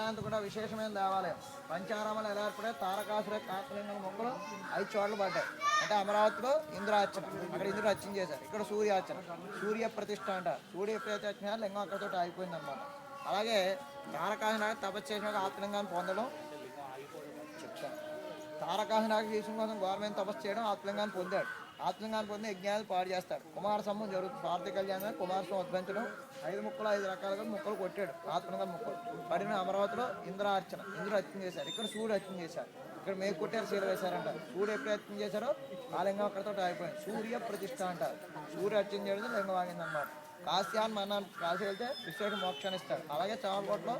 ఆలయంతో కూడా విశేషమైన దేవాలయం. పంచారామాలు ఎలా ఏర్పడే తారకాసుర కాకలింగం మొక్కలు 5 చోట్ల పడ్డాయి. అంటే అమరావతిలో ఇంద్రార్చన, అక్కడ ఇంద్రుడు అర్చన చేశారు. ఇక్కడ సూర్యార్చన, సూర్య ప్రతిష్ఠ అంటారు. సూర్య ప్రతిష్ఠ లింగం అక్కడితో ఆగిపోయింది అనమాట. అలాగే తారకాసుర తపస్సు చేసిన ఆత్మలింగాన్ని పొందడం చెప్తాను. తారకాసురాకి తీసిన కోసం గవర్నమెంట్ తపస్సు చేయడం, ఆత్మలింగాన్ని పొందాడు. ఆత్మలింగాన్ని పొంది యజ్ఞాలు పాడు చేస్తాడు. కుమార సంభం జరుగుతుంది. భారత కళ్యాణం కుమారస్వామి ఉద్భవించడం 5 ముక్కలు 5 రకాలుగా ముక్కలు కొట్టాడు. ఆత్మలింగం ముక్కలు పడిన అమరావతిలో ఇంద్రార్చన, ఇంద్రుడు అర్చన చేశారు. ఇక్కడ సూర్యుడు అర్చన చేశారు. ఇక్కడ మేకు కొట్టారు, శీల వేశారంట. సూర్యుడు ఎప్పుడు అర్చన చేశారో ఆ లింగం అక్కడితో అయిపోయింది. సూర్య ప్రతిష్ఠ అంటారు. సూర్య అర్చన చేయడం లింగం ఆగిందన్నమాట. కాశ్యాన్ని మన కాశీ వెళ్తే విశేష మోక్షాన్ని ఇస్తాడు. అలాగే చావకోటలో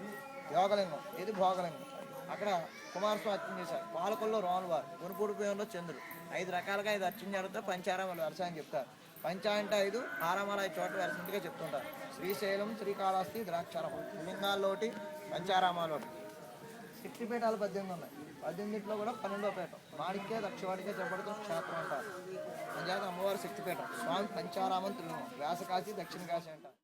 యోగలింగం, ఇది భోగలింగం. అక్కడ కుమారస్వామి అర్చన చేశారు. పాలకొల్లో రానువారు, గురుపూడి పేరులో చంద్రుడు. 5 రకాలుగా 5 అర్చన జరిగితే పంచారామాలు వ్యవసాయం చెప్తారు. పంచ అంటే 5, ఆరామాలు 5 చోట్ల వ్యవసాయంగా చెప్తుంటారు. శ్రీశైలం, శ్రీకాళహస్తి, ద్రాక్షారామం, లింగాల్లోటి, పంచారామాలోటి. శక్తిపీఠాలు 18 ఉన్నాయి. 18లో కూడా 12వ పీఠం మాణిక్య దక్షవాడికే చెప్పబడుతున్న క్షేత్రం అంటారు. అంచేత అమ్మవారి శక్తిపీఠం. స్వామి పంచారామం, త్రిలింగం, వ్యాసకాశి, దక్షిణ కాశీ అంటారు.